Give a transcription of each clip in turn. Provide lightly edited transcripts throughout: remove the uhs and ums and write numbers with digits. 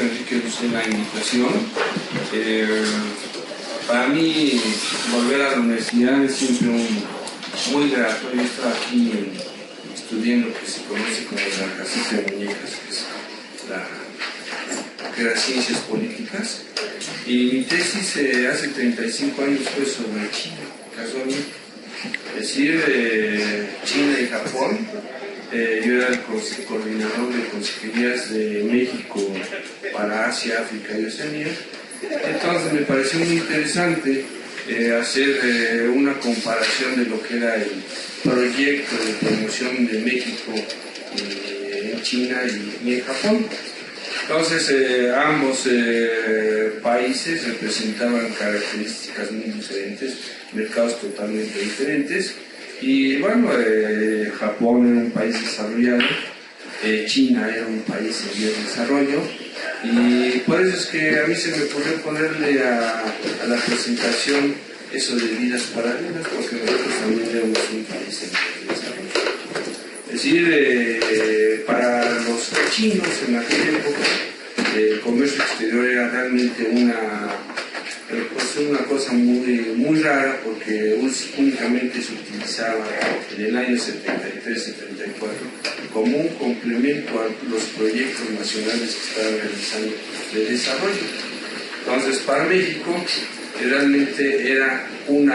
Enrique Lucen, la invitación. Para mí, volver a la universidad es siempre muy grato. Yo estaba aquí estudiando lo que se conoce como la casita de muñecas, que era ciencias políticas. Y mi tesis hace 35 años fue sobre China, casualmente. Es decir, China y Japón. Yo era el coordinador de consejerías de México para Asia, África y Oceanía. Entonces me pareció muy interesante hacer una comparación de lo que era el proyecto de promoción de México en China y en Japón. Entonces ambos países representaban características muy diferentes, mercados totalmente diferentes. Y bueno, Japón era un país desarrollado, China era un país en vías de desarrollo, y por eso es que a mí se me ocurrió ponerle a la presentación eso de vidas paralelas, porque nosotros también éramos un país en vías de desarrollo. Es decir, para los chinos en aquella época, el comercio exterior era realmente una cosa muy rara, porque únicamente se utilizaba en el año 73-74 como un complemento a los proyectos nacionales que estaban realizando de desarrollo. Entonces, para México realmente era un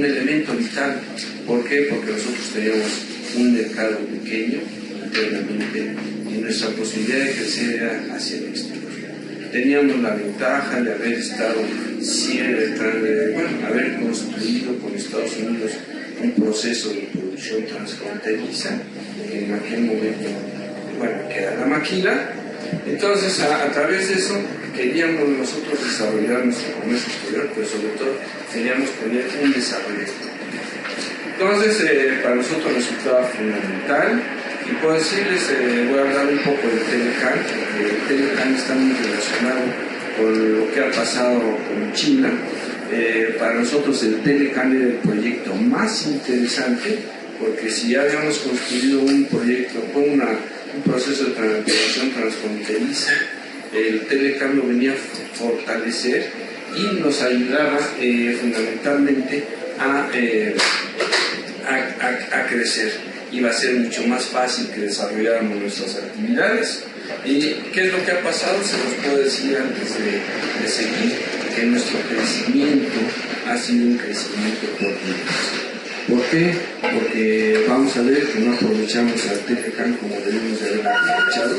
elemento vital. ¿Por qué? Porque nosotros teníamos un mercado pequeño internamente y nuestra posibilidad de crecer era hacia el exterior. Teníamos la ventaja de haber estado haber construido con Estados Unidos un proceso de producción transfronteriza, que en aquel momento, que era la maquila. Entonces, a través de eso, queríamos nosotros desarrollar nuestro comercio exterior, pero sobre todo queríamos tener un desarrollo exterior. Entonces, para nosotros resultaba fundamental. Y puedo decirles, voy a hablar un poco del Telecan, porque el Telecan está muy relacionado con lo que ha pasado con China. Para nosotros el Telecan era el proyecto más interesante, porque si ya habíamos construido un proyecto con un proceso de transformación transfronteriza, el Telecan lo venía a fortalecer y nos ayudaba fundamentalmente a crecer. Iba a ser mucho más fácil que desarrolláramos nuestras actividades. ¿Y qué es lo que ha pasado? Se nos puede decir antes de seguir que nuestro crecimiento ha sido un crecimiento por días. ¿Por qué? Porque vamos a ver que no aprovechamos al Telecan como debemos de haber aprovechado.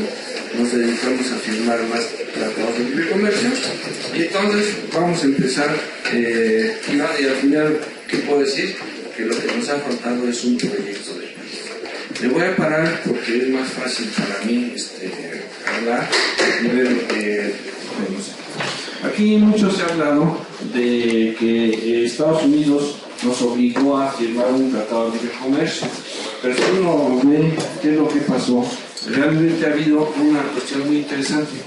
Nos dedicamos a firmar más tratados de libre comercio y entonces vamos a empezar y al final, ¿qué puedo decir? Que lo que nos ha faltado es un proyecto de país. Me voy a parar porque es más fácil para mí hablar y ver lo que vemos. Aquí mucho se ha hablado de que Estados Unidos nos obligó a firmar un tratado de libre comercio, pero si uno ve qué es lo que pasó, realmente ha habido una cuestión muy interesante.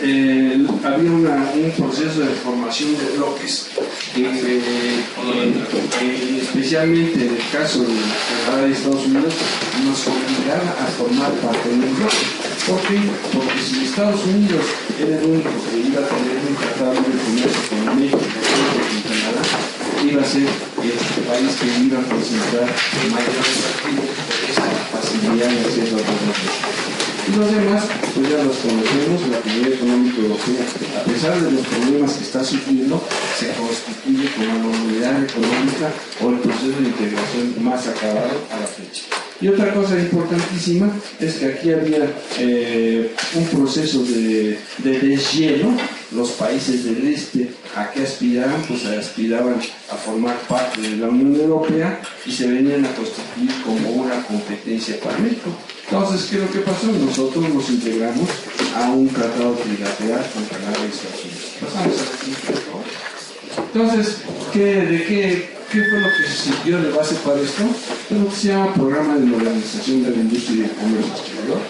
Había un proceso de formación de bloques, especialmente en el caso de Canadá y Estados Unidos, nos obligaba a formar parte de un bloque. ¿Por qué? Porque si Estados Unidos era el único que iba a tener un tratado de comercio con México y Canadá, iba a ser el país que iba a concentrar mayores activos, porque esa facilidad de hacer los negocios. Y los demás, pues ya los conocemos. La Comunidad Económica Europea, a pesar de los problemas que está sufriendo, se constituye como la unidad económica o el proceso de integración más acabado a la fecha. Y otra cosa importantísima es que aquí había un proceso de deshielo. Los países del este, ¿a qué aspiraban? Pues aspiraban a formar parte de la Unión Europea y se venían a constituir como una competencia para México. Entonces, ¿qué es lo que pasó? Nosotros nos integramos a un tratado trilateral con Canadá y Estados Unidos. Pasamos a la siguiente, por favor. Entonces, ¿qué fue lo que se sirvió de base para esto? Es lo que se llama Programa de Modernización de la Industria y del Comercio Exterior.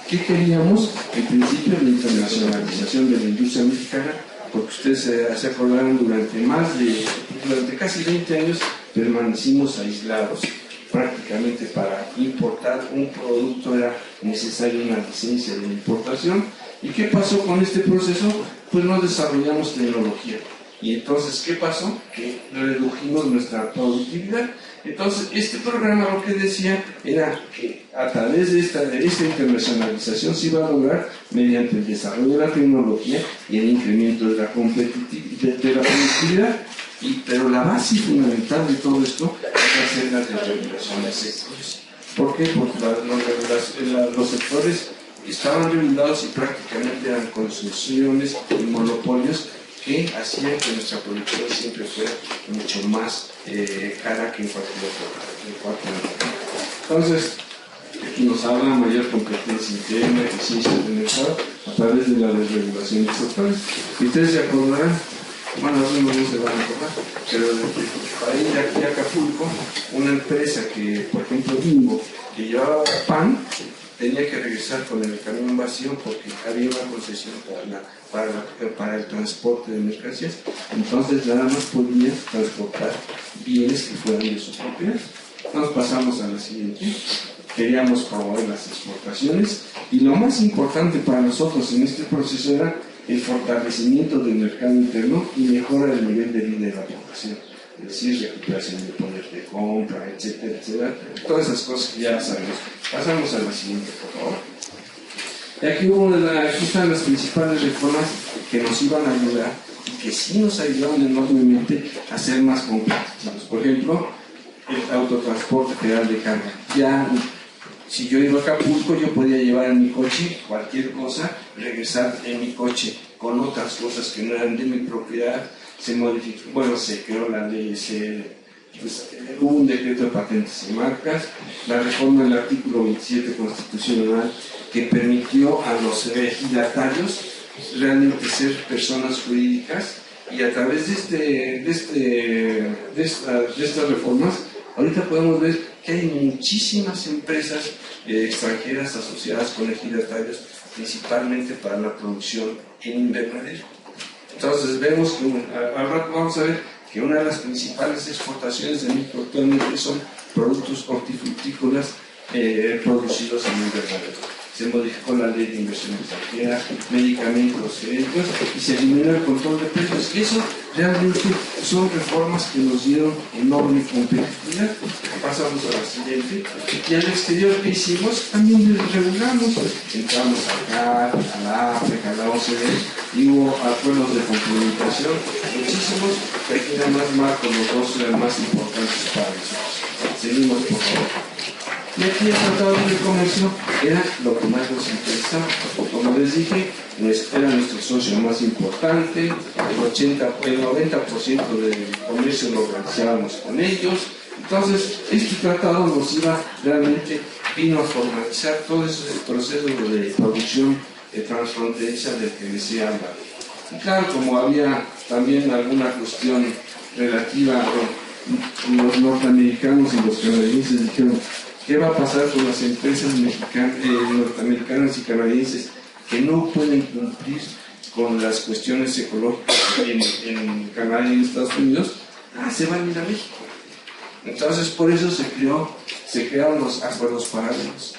¿Qué queríamos? En principio, la internacionalización de la industria mexicana, porque ustedes se acordarán, durante casi 20 años permanecimos aislados prácticamente prácticamente para importar un producto era necesaria una licencia de importación. ¿Y qué pasó con este proceso? Pues no desarrollamos tecnología. Y entonces, ¿qué pasó? Que redujimos nuestra productividad. Entonces, este programa lo que decía era que a través de esta internacionalización se iba a lograr mediante el desarrollo de la tecnología y el incremento de la productividad. Pero la base fundamental de todo esto va a ser la desregulación de sectores. ¿Por qué? Porque los sectores estaban regulados y prácticamente eran concesiones y monopolios que hacían que nuestra producción siempre fuera mucho más cara que en cualquier otra. Entonces, aquí nos habla mayor competencia interna, eficiencia del mercado a través de la desregulación de sectores. Y ustedes se acordarán, bueno, algunos no se van a acordar, pero para ir aquí a Acapulco, una empresa que, por ejemplo, Bimbo, que llevaba pan, tenía que regresar con el camión vacío porque había una concesión para el transporte de mercancías. Entonces nada más podía transportar bienes que fueran de su propiedad. Nos pasamos a la siguiente. Queríamos promover las exportaciones y lo más importante para nosotros en este proceso era el fortalecimiento del mercado interno y mejora del nivel de vida de la población. Es decir, recuperación de poder de compra, etcétera, etcétera. Todas esas cosas que ya sabemos. Pasamos a la siguiente, por favor. Y aquí están las principales reformas que nos iban a ayudar y que sí nos ayudaron enormemente a ser más competitivos. Por ejemplo, el autotransporte federal de carga. Ya, si yo iba a Acapulco, yo podía llevar en mi coche cualquier cosa, regresar en mi coche con otras cosas que no eran de mi propiedad. Se modificó, bueno, se creó la ley, hubo un decreto de patentes y marcas, la reforma del artículo 27 constitucional que permitió a los ejidatarios realmente ser personas jurídicas, y a través de estas reformas ahorita podemos ver que hay muchísimas empresas extranjeras asociadas con ejidatarios, principalmente para la producción en invernadero. Entonces vemos que al rato vamos a ver que una de las principales exportaciones de México actualmente son productos hortifrutícolas producidos en invernadero. Se modificó la ley de inversión extranjera, medicamentos genéricos y se eliminó el control de precios. Eso realmente son reformas que nos dieron enorme competitividad. Pasamos a la siguiente. Y al exterior, ¿qué hicimos? También regulamos. Entramos acá, a la África, a la OCDE, y hubo acuerdos de complementación muchísimos, que aquí nada más marco los dos eran más importantes para nosotros. Seguimos, por favor. Y aquí el Tratado de Libre Comercio era lo que más nos interesaba. Como les dije, era nuestro socio más importante, el 90% del comercio lo realizábamos con ellos. Entonces, este tratado nos vino a formalizar todo ese proceso de producción transfronteriza del que les he hablado. Y claro, como había también alguna cuestión relativa a los norteamericanos y los canadienses, dijeron, ¿qué va a pasar con las empresas norteamericanas y canadienses que no pueden cumplir con las cuestiones ecológicas en Canadá y en Estados Unidos? Se van a ir a México. Entonces, por eso se crearon los acuerdos paralelos,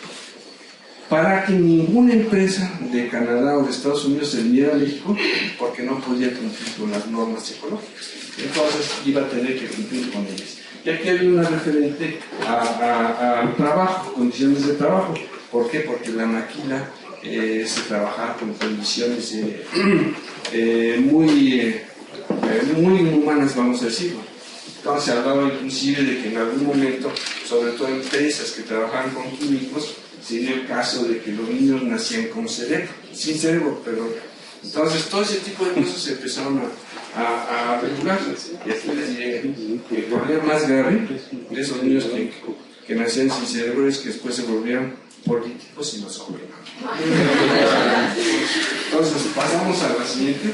para que ninguna empresa de Canadá o de Estados Unidos se viniera a México porque no podía cumplir con las normas ecológicas. Entonces iba a tener que cumplir con ellas. Y aquí hay una referente a trabajo, condiciones de trabajo. ¿Por qué? Porque la maquila se trabajaba con condiciones muy inhumanas, vamos a decirlo. Entonces se hablaba inclusive de que en algún momento, sobre todo empresas que trabajaban con químicos, se dio el caso de que los niños nacían sin cerebro, perdón. Entonces todo ese tipo de cosas se empezaron a regular. Y aquí les diré que el problema más grave de esos niños que nacían sin cerebro es que después se volvieron políticos y nos gobernaron. Entonces pasamos a la siguiente.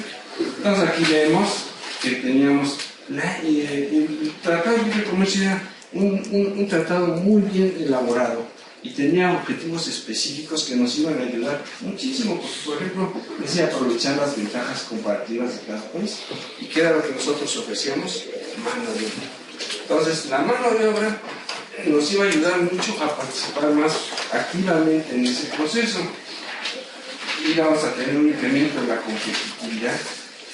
Entonces aquí vemos que teníamos el Tratado de Libre Comercio, era un tratado muy bien elaborado y tenía objetivos específicos que nos iban a ayudar muchísimo, porque por ejemplo decía aprovechar las ventajas comparativas de cada país. ¿Y qué era lo que nosotros ofrecíamos? Mano de obra. Entonces la mano de obra nos iba a ayudar mucho a participar más activamente en ese proceso. Y vamos a tener un incremento en la competitividad.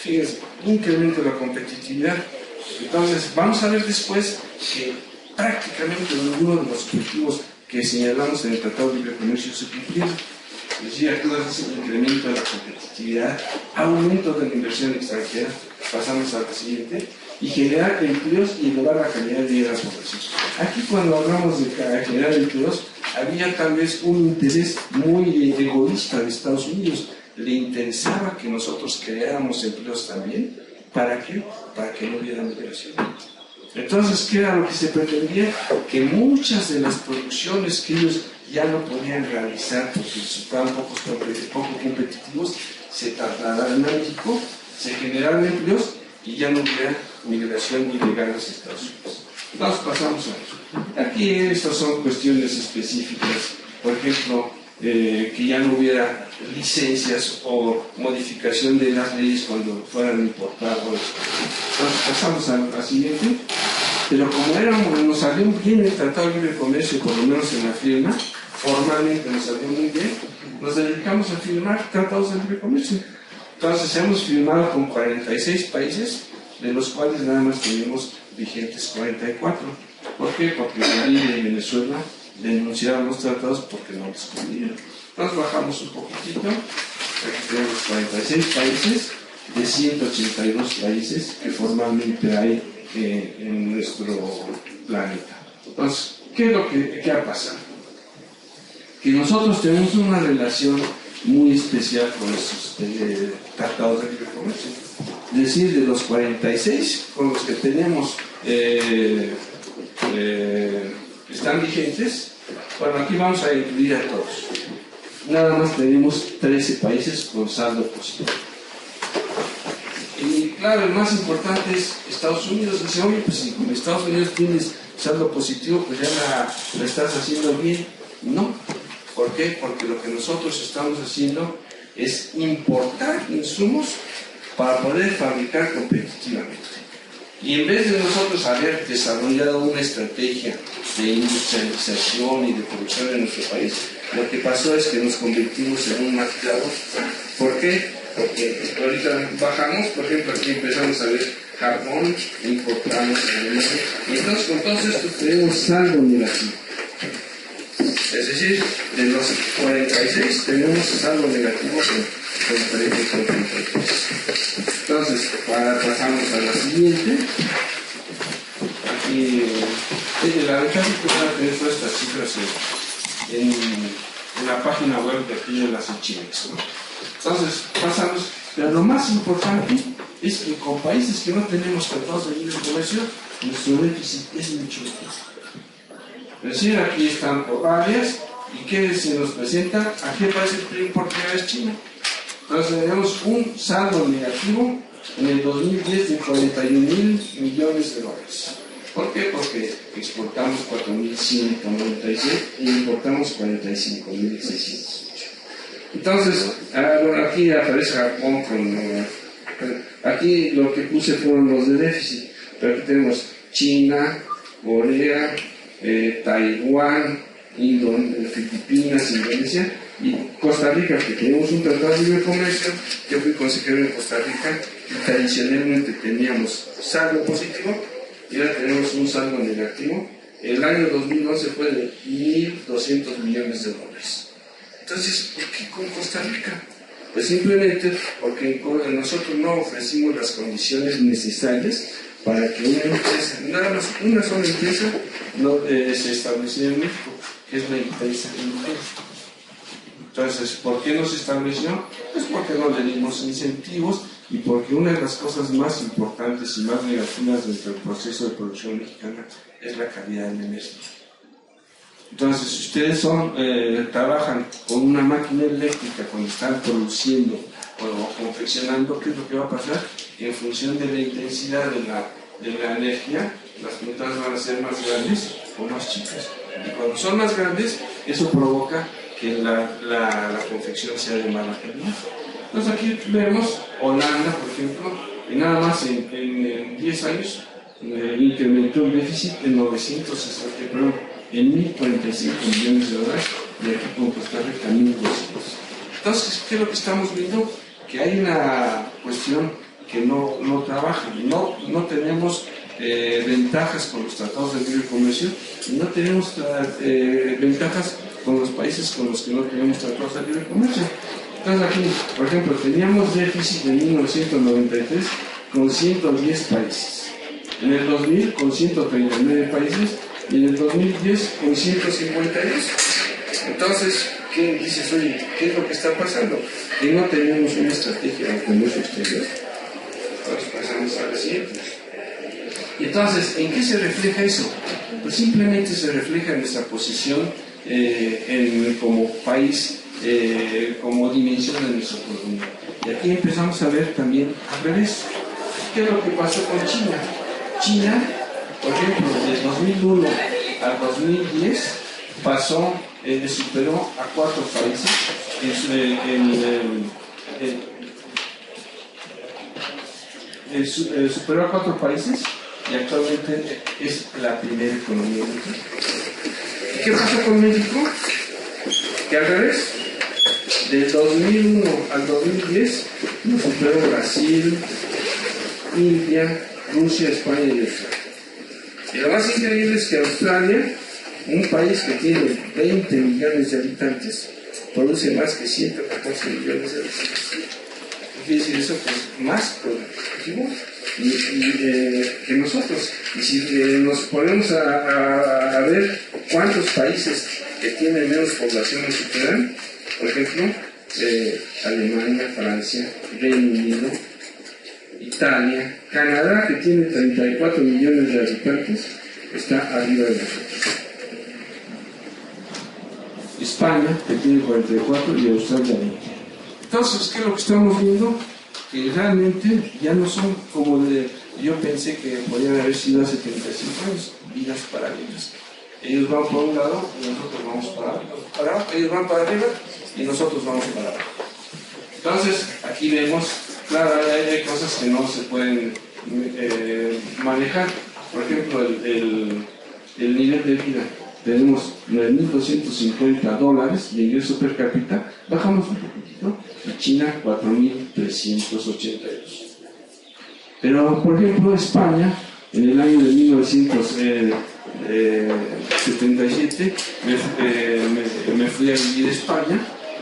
Fíjense, un incremento en la competitividad. Entonces, vamos a ver después que prácticamente ninguno de los objetivos que señalamos en el Tratado de Libre Comercio se cumplieron. Es decir, aquí nos dice un incremento de la competitividad, aumento de la inversión extranjera, pasamos a la siguiente, y generar empleos y elevar la calidad de vida de la población. Aquí cuando hablamos de generar empleos, había tal vez un interés muy egoísta de Estados Unidos. Le interesaba que nosotros creáramos empleos también. ¿Para qué? Para que no hubiera migración. Entonces, ¿qué era lo que se pretendía? Que muchas de las producciones que ellos ya no podían realizar porque resultaban poco competitivos, se trasladaran a México, se generaran empleos y ya no hubiera migración ilegal hacia Estados Unidos. Nos pasamos a eso. Aquí estas son cuestiones específicas, por ejemplo, que ya no hubiera licencias o modificación de las leyes cuando fueran importados. Entonces pasamos a la siguiente. Pero como nos salió bien el Tratado de Libre Comercio, por lo menos en la firma, formalmente nos salió muy bien, nos dedicamos a firmar tratados de libre comercio. Entonces hemos firmado con 46 países, de los cuales nada más tenemos vigentes 44. ¿Por qué? Porque Bolivia y Venezuela denunciaron los tratados porque no los cumplieron. Entonces bajamos un poquitito, aquí tenemos 46 países de 182 países que formalmente hay en nuestro planeta. Entonces, ¿qué es lo que ha pasado? Que nosotros tenemos una relación muy especial con estos tratados de libre comercio. Es decir, de los 46 con los que tenemos están vigentes, bueno, aquí vamos a incluir a todos. Nada más tenemos 13 países con saldo positivo. Y claro, el más importante es Estados Unidos. Dice, oye, pues si con Estados Unidos tienes saldo positivo, pues ya la estás haciendo bien. No. ¿Por qué? Porque lo que nosotros estamos haciendo es importar insumos para poder fabricar competitivamente. Y en vez de nosotros haber desarrollado una estrategia de industrialización y de producción en nuestro país, lo que pasó es que nos convertimos en un maquilador. ¿Por qué? Porque ahorita bajamos, por ejemplo, aquí empezamos a ver carbón, importamos alemán, y entonces con todo esto tenemos saldo negativo. Es decir, de los 46 tenemos saldo negativo con 33. Entonces, pasamos a la siguiente. Aquí, la ventaja es que van a tener todas estas cifras en la página web de aquí de las Chimex, ¿no? Entonces, pasamos, pero lo más importante es que con países que no tenemos tratados de libre comercio, nuestro déficit es mucho menor. Es decir, aquí están por áreas, y ¿qué se nos presenta? Aquí aparece el PRI por primera vez China. Entonces tenemos un saldo negativo en el 2010 de 41.000 millones de dólares. ¿Por qué? Porque exportamos 4.196 e importamos 45.600. Entonces, bueno, aquí aparece Japón con... aquí lo que puse fueron los de déficit, pero aquí tenemos China, Corea, Taiwán, Filipinas, Indonesia y Costa Rica, que tenemos un tratado de libre comercio. Yo fui consejero en Costa Rica y tradicionalmente teníamos saldo positivo y ahora tenemos un saldo negativo. El año 2011 fue de 1.200 millones de dólares. Entonces, ¿por qué con Costa Rica? Pues simplemente porque nosotros no ofrecimos las condiciones necesarias para que una empresa, nada más una sola empresa, se estableciera en México, que es la empresa Intel. Entonces, ¿por qué no se estableció? Pues porque no le dimos incentivos y porque una de las cosas más importantes y más negativas dentro del proceso de producción mexicana es la calidad de la energía. Entonces, si ustedes trabajan con una máquina eléctrica cuando están produciendo o confeccionando, ¿qué es lo que va a pasar? En función de la intensidad de la energía, las puntas van a ser más grandes o más chicas. Y cuando son más grandes, eso provoca que la confección sea de mala calidad. Entonces aquí vemos Holanda, por ejemplo, y nada más en 10 años incrementó el déficit en en 1.045 millones de dólares y aquí con Costa Rica 1.200. Entonces, ¿qué es lo que estamos viendo? Que hay una cuestión que no trabaja, no tenemos ventajas con los tratados de libre comercio y no tenemos ventajas con los países con los que no tenemos tratados de libre comercio. Entonces aquí, por ejemplo, teníamos déficit en 1993 con 110 países, en el 2000 con 139 países y en el 2010 con 152. Entonces, ¿qué dices? Oye, ¿qué es lo que está pasando? Que no tenemos una estrategia de comercio exterior. Entonces pasamos a la siguiente. Entonces, ¿en qué se refleja eso? Pues simplemente se refleja en nuestra posición como país, como dimensión de nuestra economía. Y aquí empezamos a ver también al revés. ¿Qué es lo que pasó con China? China, por ejemplo, del 2001 al 2010 pasó, superó a 4 países superó a 4 países y actualmente es la primera economía mundial. ¿Y qué pasó con México? Que al revés, del 2001 al 2010 nos superó Brasil, India, Rusia, España y Australia. Y lo más increíble es que Australia, un país que tiene 20 millones de habitantes, produce más que 114 millones de habitantes. ¿Qué quiere decir eso? Que es más productivo que nosotros. Y si nos ponemos a ver cuántos países que tienen menos población nos superan, por ejemplo, Alemania, Francia, Reino Unido, Italia, Canadá, que tiene 34 millones de habitantes, está arriba de nosotros. España, que tiene 44, y Australia 20. Entonces, ¿qué es lo que estamos viendo? Que realmente ya no son como yo pensé que podían haber sido hace 35 años, vidas paralelas. Ellos van por un lado y nosotros vamos para abajo, ellos van para arriba y nosotros vamos para abajo. Entonces, aquí vemos, claro, hay cosas que no se pueden manejar. Por ejemplo, el nivel de vida. Tenemos $9.250 de ingreso per cápita, bajamos un poquitito, y China 4.382. Pero, por ejemplo, España, en el año de 1977, me fui a vivir a España,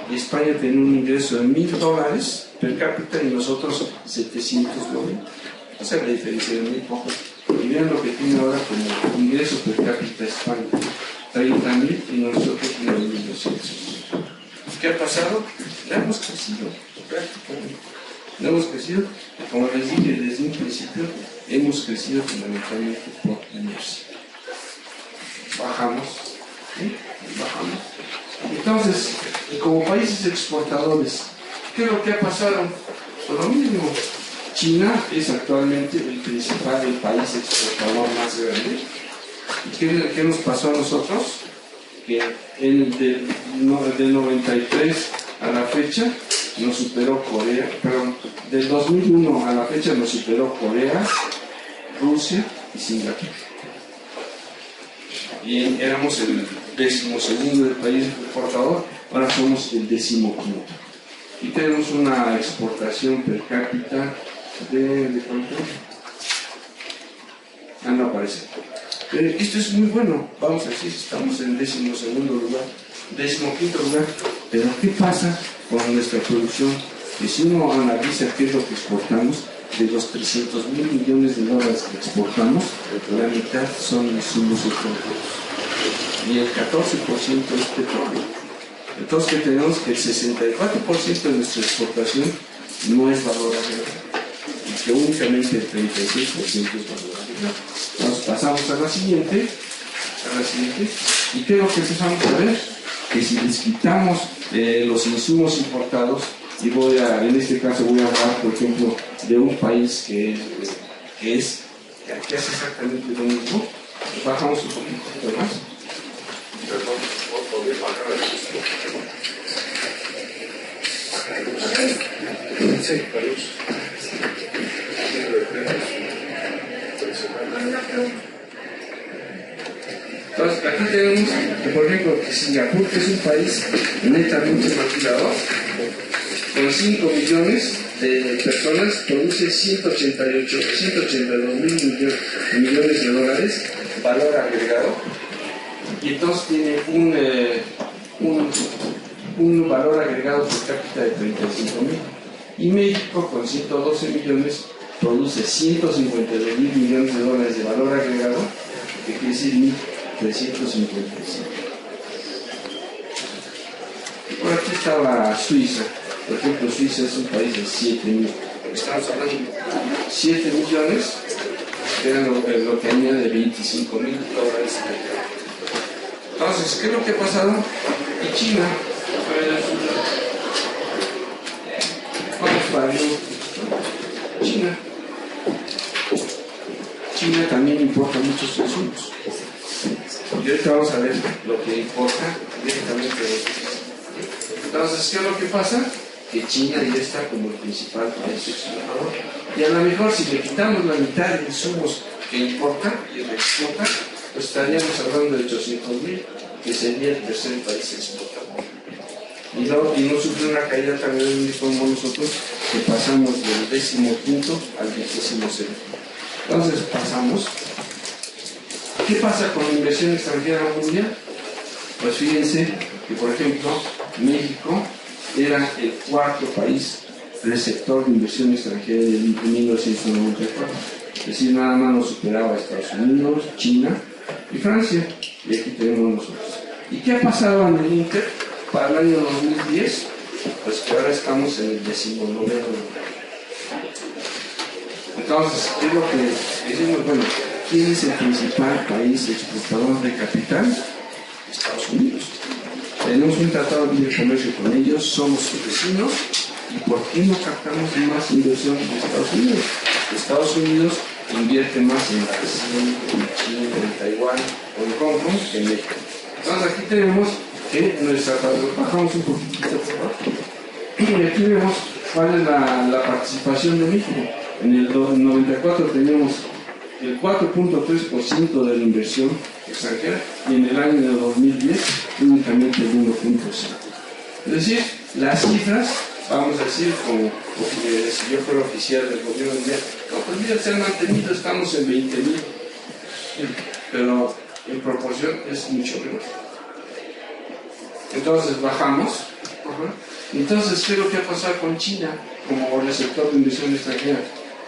y España tenía un ingreso de $1.000 per cápita y nosotros 790. O sea, la diferencia es muy poco. Y vean lo que tiene ahora como ingreso per cápita España, 30.000 y nosotros 9.200. ¿Qué ha pasado? Ya hemos crecido, prácticamente. No hemos crecido, como les dije desde un principio, hemos crecido fundamentalmente por inercia. Bajamos, ¿sí? Bajamos. Entonces, como países exportadores, ¿qué es lo que ha pasado? Pues lo mismo. China es actualmente el país exportador más grande. ¿Y qué nos pasó a nosotros? Que del 93 a la fecha nos superó Corea, perdón, del 2001 a la fecha nos superó Corea, Rusia y Singapur. Y éramos el 12º del país exportador, ahora somos el 15º. Y tenemos una exportación per cápita de cuánto? No aparece. Esto es muy bueno, vamos a decir, estamos en 12º lugar, 15º lugar, pero ¿qué pasa con nuestra producción? Que si uno analiza qué es lo que exportamos, de los $300.000 millones que exportamos, la mitad son insumos extranjeros y el 14% es petróleo. Entonces, que tenemos que el 64% de nuestra exportación no es valor agregado y que únicamente el 36% es valor agregado. Entonces pasamos a la siguiente, y creo que empezamos a ver que si les quitamos los insumos importados, y en este caso voy a hablar, por ejemplo, de un país que hace exactamente lo mismo, bajamos un poquito más. Perdón, ¿podría bajar el sí, entonces, aquí tenemos, que, por ejemplo, que Singapur, que es un país netamente maquilador, con 5 millones de personas, produce 182 mil millones de dólares, valor agregado, y entonces tiene un valor agregado por cápita de 35.000. Y México, con 112 millones, produce 152 mil millones de dólares de valor agregado, que quiere decir 1.355. Por aquí estaba Suiza. Por ejemplo, Suiza es un país de 7 millones. Estamos hablando de 7 millones, que era lo que añade 25 mil dólares. Entonces, ¿qué es lo que ha pasado? Y China, vamos para China. China también importa muchos insumos. Y ahorita vamos a ver lo que importa directamente. Entonces, ¿qué es lo que pasa? Que China ya está como el principal país exportador. Y a lo mejor si le quitamos la mitad de insumos que importa y exporta, pues estaríamos hablando de 800.000, que sería el tercer país exportador. Y no sufre una caída tan grande como nosotros, que pasamos del 15º al 26º. Entonces pasamos. ¿Qué pasa con la inversión extranjera mundial? Pues fíjense que, por ejemplo, México era el cuarto país receptor de inversión extranjera en 1994. Es decir, nada más nos superaba a Estados Unidos, China y Francia. Y aquí tenemos nosotros. ¿Y qué ha pasado en el Inter para el año 2010? Pues que ahora estamos en el 19º lugar. Entonces, ¿qué es lo que decimos? Bueno, ¿quién es el principal país exportador de capital? Estados Unidos. Tenemos un tratado de libre comercio con ellos, somos sus vecinos, ¿y por qué no captamos más inversión de Estados Unidos? Estados Unidos invierte más en Brasil, en China, en Taiwán o en Hong Kong que en México. Entonces aquí tenemos que nuestra, bajamos un poquito por abajo, y aquí vemos cuál es la participación de México. En el 94 teníamos el 4.3% de la inversión extranjera y en el año de 2010 únicamente el 1.5%. Es decir, las cifras, vamos a decir, como si yo fuera oficial del gobierno, no, pues mira, se han mantenido, estamos en 20.000, pero en proporción es mucho menor. Entonces bajamos. Entonces, ¿qué es lo que ha pasado con China como receptor de inversión extranjera?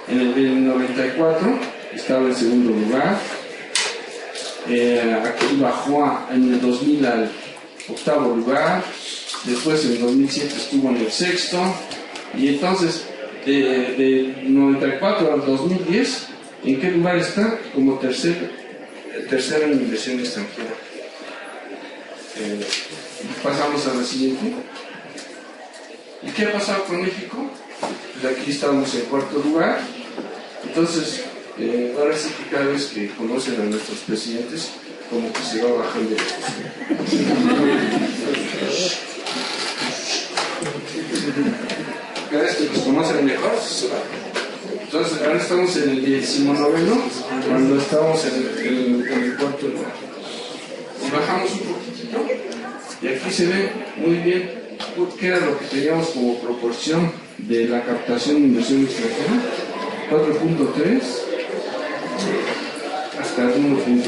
En el 94 estaba en segundo lugar, aquí bajó en el 2000 al octavo lugar, después en el 2007 estuvo en el sexto, y entonces de 94 al 2010, ¿en qué lugar está? Como tercero en inversión extranjera. Pasamos a la siguiente. ¿Y qué ha pasado con México? Pues aquí estamos en cuarto lugar. Entonces, ahora sí que cada vez que conocen a nuestros presidentes, como que se va bajando. Cada vez que los conocen mejor, se va. Entonces, ahora estamos en el 19º, cuando estamos en el cuarto lugar. Y bajamos un poquitito, y aquí se ve muy bien qué era lo que teníamos como proporción de la captación de inversión extranjera. 4.3 hasta 1.5.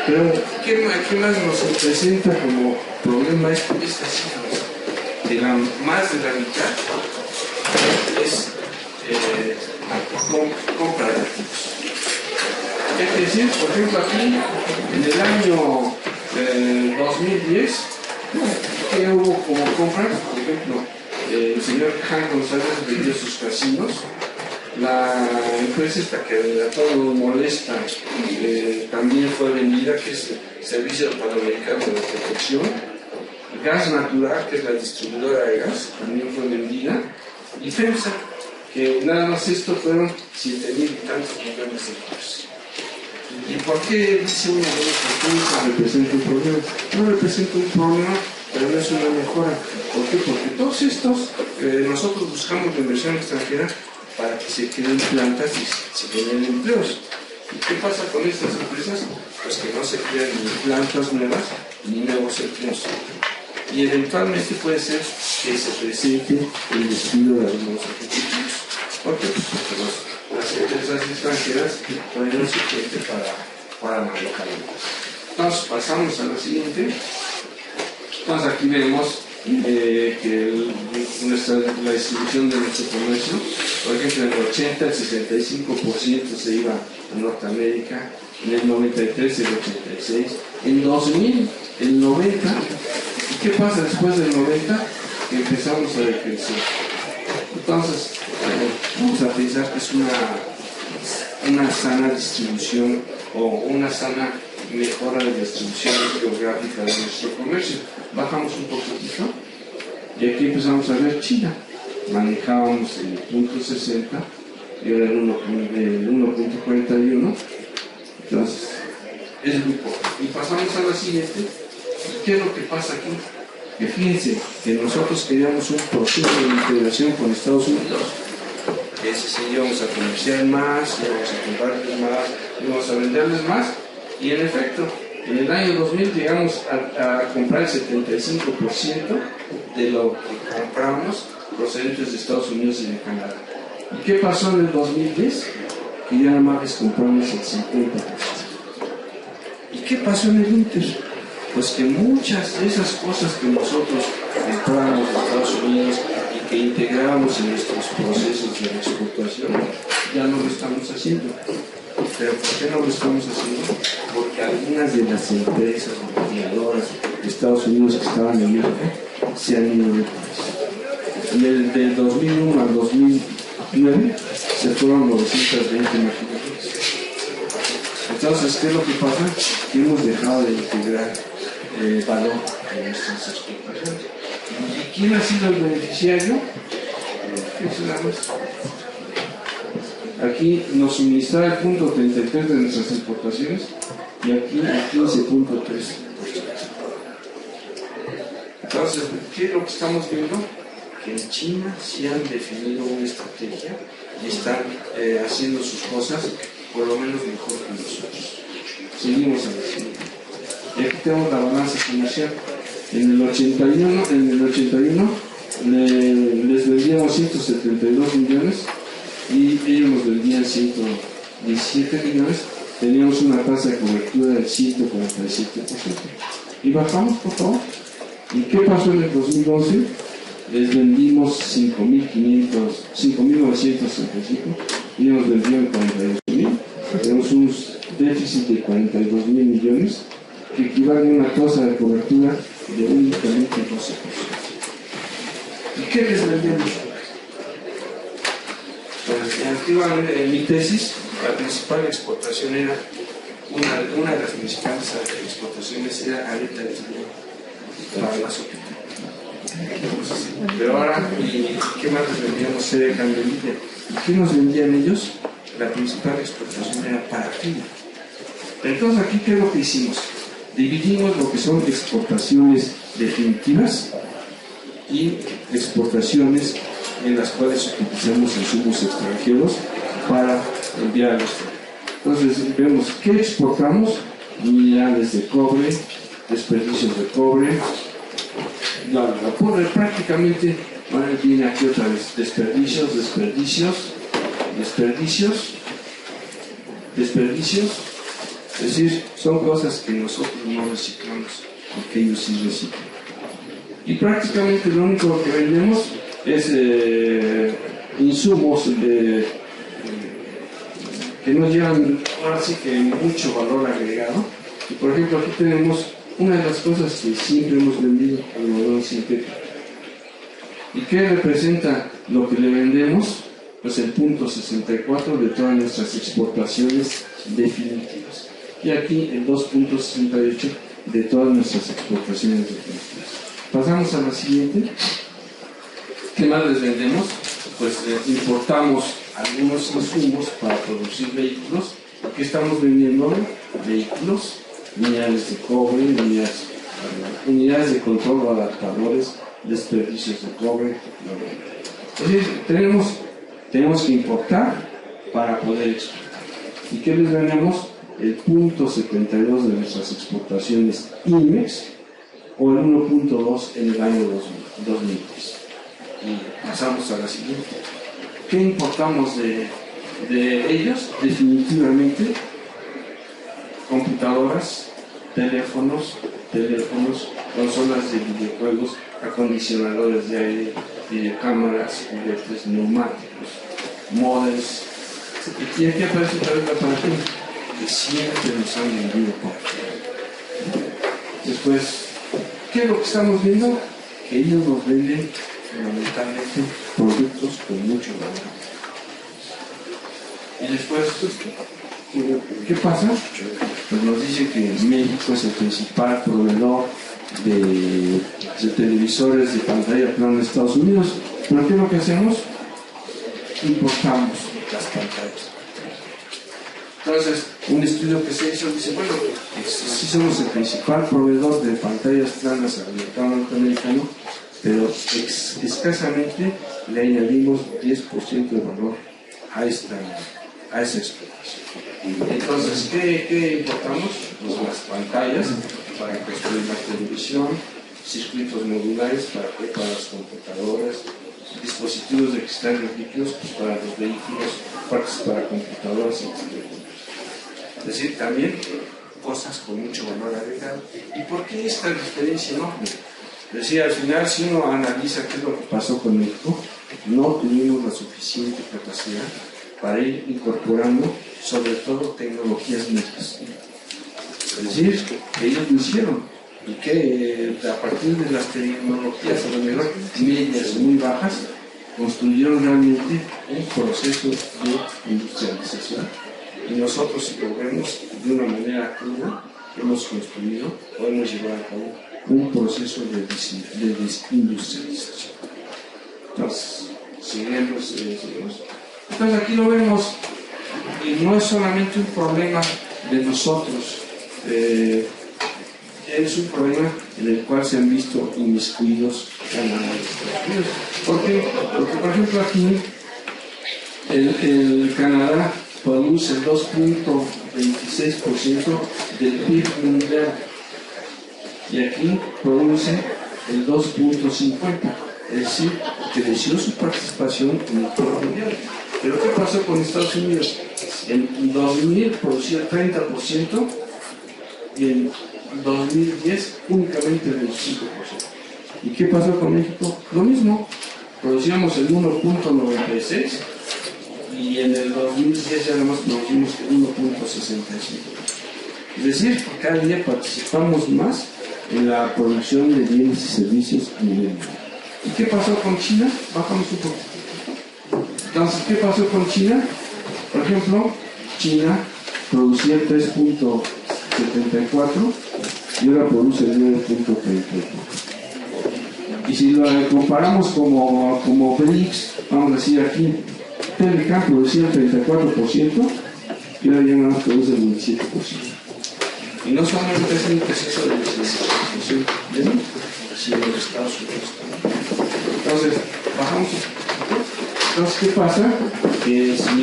Pero ¿qué más nos presenta como problema estas cifras? Más de la mitad es compra de activos. ¿Qué quiere decir? Por ejemplo, aquí en el año 2010, ¿qué hubo como compras? Por ejemplo, el señor Jan González vendió sus casinos. La empresa esta que a todos nos molesta también fue vendida, que es el Servicio Panamericano de Protección. Gas Natural, que es la distribuidora de gas, también fue vendida. Y FEMSA, que nada más esto fueron 7.000 y tantos millones de dólares. ¿Y por qué dice uno de los que representa un problema? No representa un problema, pero no es una mejora. ¿Por qué? Porque todos estos, nosotros buscamos la inversión extranjera para que se queden plantas y se generen empleos. ¿Y qué pasa con estas empresas? Pues que no se crean ni plantas nuevas ni nuevos empleos. Y eventualmente puede ser que se presente el despido de algunos ejecutivos. ¿Por qué? Pues porque las empresas extranjeras no hay suficiente para la localidad. Entonces pasamos a la siguiente. Entonces aquí vemos que la distribución de nuestro comercio, por ejemplo, en el 80 el 65% se iba a Norteamérica, en el 93 el 86, en 2000 el 90. ¿Y qué pasa después del 90? Que empezamos a decrecer. Entonces, vamos a pensar que es una sana distribución o una sana mejora de distribución geográfica de nuestro comercio. Bajamos un poquitito y aquí empezamos a ver China. Manejábamos el punto 60 y ahora el 1.41. Entonces, es muy poco. Y pasamos a la siguiente. ¿Qué es lo que pasa aquí? Que fíjense que nosotros queríamos un proceso de integración con Estados Unidos. Que ese sí íbamos a comerciar más, íbamos a comprarles más, íbamos a venderles más. Y en efecto, en el año 2000 llegamos a comprar el 75% de lo que compramos procedentes de Estados Unidos y de Canadá. ¿Y qué pasó en el 2010? Que ya nada más les compramos el 50%. ¿Y qué pasó en el Inter? Pues que muchas de esas cosas que nosotros comprábamos de Estados Unidos y que integrábamos en nuestros procesos de exportación, ya no lo estamos haciendo. ¿Pero por qué no lo estamos haciendo? Porque algunas de las empresas mediadoras de Estados Unidos que estaban en México se han ido del país. Del 2001 al 2009 se fueron 920 maquiladoras. Entonces, ¿qué es lo que pasa? Que hemos dejado de integrar valor en nuestras exportaciones. ¿Y quién ha sido el beneficiario? Aquí nos suministra el punto 33 de nuestras exportaciones y aquí el 15.3%. Entonces, ¿qué es lo que estamos viendo? Que en China sí han definido una estrategia y están haciendo sus cosas por lo menos mejor que nosotros. Seguimos a la siguiente. Y aquí tenemos la balanza comercial. En el 81 les vendíamos 172 millones y ellos nos vendían 117 millones. Teníamos una tasa de cobertura del 147%. Y bajamos, por favor. ¿Y qué pasó en el 2011? Les vendimos 5.935 y nos vendieron 42.000. Tenemos un déficit de 42.000 millones que equivale a una tasa de cobertura de únicamente 12%. ¿Y qué les vendemos? Pues antiguamente en mi tesis la principal exportación era una de las principales exportaciones era aleta de fibra para la sopa. Pero ahora, ¿qué más les vendíamos? Sede de candelilla. ¿Y qué nos vendían ellos? La principal exportación era parafina. Entonces aquí, ¿qué es lo que hicimos? Dividimos lo que son exportaciones definitivas y exportaciones en las cuales utilizamos insumos extranjeros para enviar al exterior. Entonces vemos qué exportamos: minerales de cobre, desperdicios de cobre, la cobre prácticamente viene aquí otra vez: desperdicios, es decir, son cosas que nosotros no reciclamos porque ellos sí reciclan. Y prácticamente lo único que vendemos es insumos que no llevan ahora sí que mucho valor agregado. Y por ejemplo aquí tenemos una de las cosas que siempre hemos vendido: algodón sintético. ¿Y qué representa lo que le vendemos? Pues el punto 64 de todas nuestras exportaciones definitivas. Y aquí el 2.68 de todas nuestras exportaciones definitivas. Pasamos a la siguiente. ¿Qué más les vendemos? Pues importamos algunos insumos para producir vehículos. ¿Qué estamos vendiendo? Vehículos, minerales de cobre, unidades de control o adaptadores, desperdicios de cobre. Es decir, tenemos que importar para poder exportar. ¿Y qué les ganamos? El 0.72 de nuestras exportaciones IMEX o el 1.2 en el año 2010. Y pasamos a la siguiente. ¿Qué importamos de ellos? Definitivamente computadoras, teléfonos, consolas de videojuegos, acondicionadores de aire, videocámaras, juguetes, neumáticos, modems. Y aquí aparece otra vez la página que siempre nos han vendido poco. Después, ¿qué es lo que estamos viendo? Que ellos nos venden fundamentalmente productos con mucho valor. Y después, ¿qué pasa? Pues nos dice que México es el principal proveedor de televisores de pantalla plana de Estados Unidos. ¿Pero qué es lo que hacemos? Importamos las pantallas. Entonces, un estudio que se hizo dice, bueno, sí somos el principal proveedor de pantallas planas al mercado norteamericano, pero escasamente le añadimos 10% de valor a esa explotación. Entonces, ¿qué importamos? Pues las pantallas para construir la televisión, circuitos modulares para las computadoras, dispositivos de cristales líquidos pues para los vehículos, partes para computadoras, etc. Es decir, también cosas con mucho valor agregado. ¿Y por qué esta diferencia enorme? Decía, al final, si uno analiza qué es lo que pasó con México, no tuvimos la suficiente capacidad para ir incorporando, sobre todo, tecnologías medias. Es decir, que ellos lo hicieron, y que a partir de las tecnologías, a lo mejor medias muy bajas, construyeron realmente un proceso de industrialización. Y nosotros, si lo vemos de una manera cruda, hemos construido o hemos llevado a cabo un proceso de desindustrialización. Entonces, seguimos. Entonces aquí lo vemos, y no es solamente un problema de nosotros, es un problema en el cual se han visto inmiscuidos Canadá y Estados Unidos. ¿Por qué? Porque, por ejemplo, aquí el Canadá produce el 2.26% del PIB mundial y aquí produce el 2.50%, es decir, creció su participación en el PIB mundial. Pero ¿qué pasó con Estados Unidos? En 2000 producía el 30% y en 2010 únicamente el 25%. ¿Y qué pasó con México? Lo mismo, producíamos el 1.96% y en el 2010 ya nada más producimos el 1.65%. Es decir, cada día participamos más en la producción de bienes y servicios a nivel mundial. ¿Y qué pasó con China? Bajamos un poco. Entonces, ¿qué pasó con China? Por ejemplo, China producía el 3.74 y ahora produce el 9.34. Y si lo comparamos como BRICS, vamos a decir aquí, Telecan producía el 34% y ahora ya nada más produce el 27%. Y no solamente es un proceso de desindustrialización de México, sino de los Estados Unidos también. Entonces, bajamos. Entonces, ¿qué pasa? Que si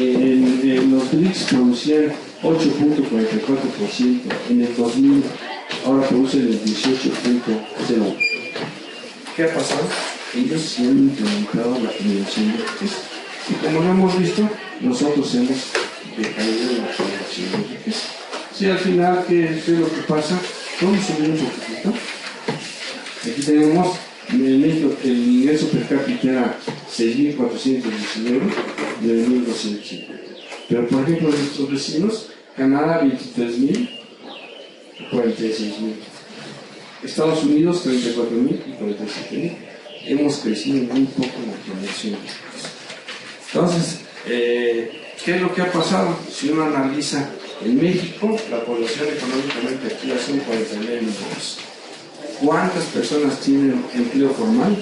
en los BRICS producían 8.44% en el 2000, ahora producen el 18.01%. ¿Qué ha pasado? Ellos sí han implementado la generación de riqueza. Y como lo hemos visto, nosotros hemos decaído en la generación de riqueza. Si al final, ¿qué es lo que pasa? Vamos a subir un poquitito. Aquí tenemos en México el ingreso per cápita era 6.419 de 1.250. Pero por ejemplo, nuestros vecinos, Canadá 23.000, 46.000. Estados Unidos 34.000 y 47.000. Hemos crecido muy poco en la generación de riqueza. Entonces, ¿qué es lo que ha pasado? Si uno analiza en México, la población económicamente activa son 49 millones. ¿Cuántas personas tienen empleo formal?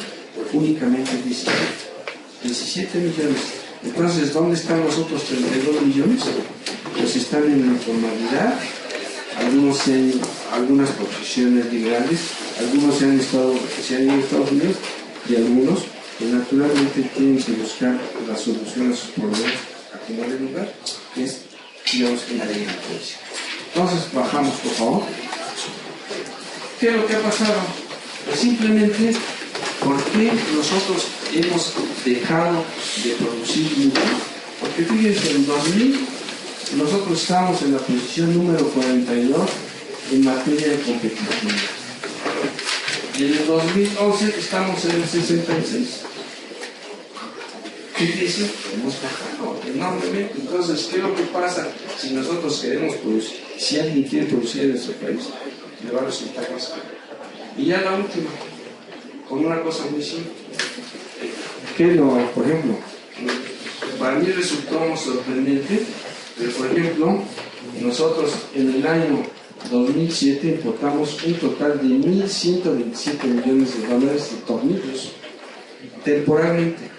Únicamente 17 millones. Entonces, ¿dónde están los otros 32 millones? Pues están en la informalidad, algunos en algunas profesiones liberales, algunos se han ido a Estados Unidos y algunos que naturalmente tienen que buscar la solución a sus problemas a como de lugar, que es digamos, en la delincuencia. Entonces, bajamos, por favor. ¿Qué es lo que ha pasado? Pues simplemente, ¿por qué nosotros hemos dejado de producir mucho? Porque fíjense, en 2000 nosotros estábamos en la posición número 42 en materia de competitividad. Y en el 2011 estamos en el 66. ¿Qué dice? Hemos bajado enormemente. Entonces, ¿qué es lo que pasa si nosotros queremos producir? Si alguien quiere producir en nuestro país, le va a resultar más caro. Y ya la última, con una cosa muy simple. Por ejemplo, para mí resultó sorprendente, pero por ejemplo, nosotros en el año 2007 importamos un total de 1.127 millones de dólares de tornillos, temporalmente.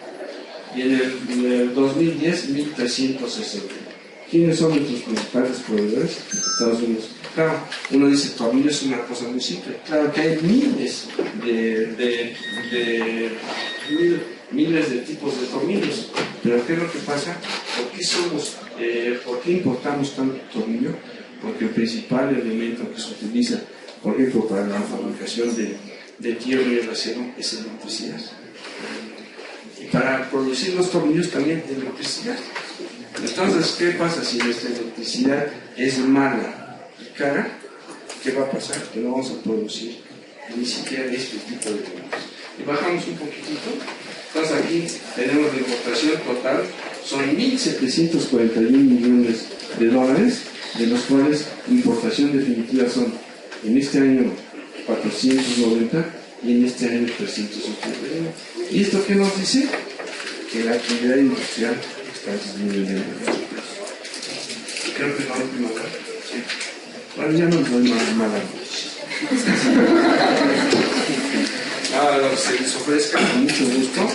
Y en el 2010, 1.360. ¿Quiénes son nuestros principales proveedores? Estados Unidos. Claro, uno dice, tornillos es una cosa muy simple. Claro que hay miles de tipos de tornillos. Pero ¿qué es lo que pasa? ¿Por qué importamos tanto tornillo? Porque el principal elemento que se utiliza, por ejemplo, para la fabricación de hierro y el acero es la electricidad. Y para producir los tornillos también es electricidad. Entonces, ¿qué pasa si nuestra electricidad es mala y cara? ¿Qué va a pasar? Que no vamos a producir ni siquiera este tipo de tornillos. Y bajamos un poquitito. Entonces aquí tenemos la importación total, son 1.741 millones de dólares, de los cuales importación definitiva son en este año 490 y en este año 381. ¿Y esto qué nos dice? Que la actividad industrial está disminuyendo. Creo que es la última vez. Sí. Bueno, ya no doy más mala noticia. A los que se les ofrezca con mucho gusto.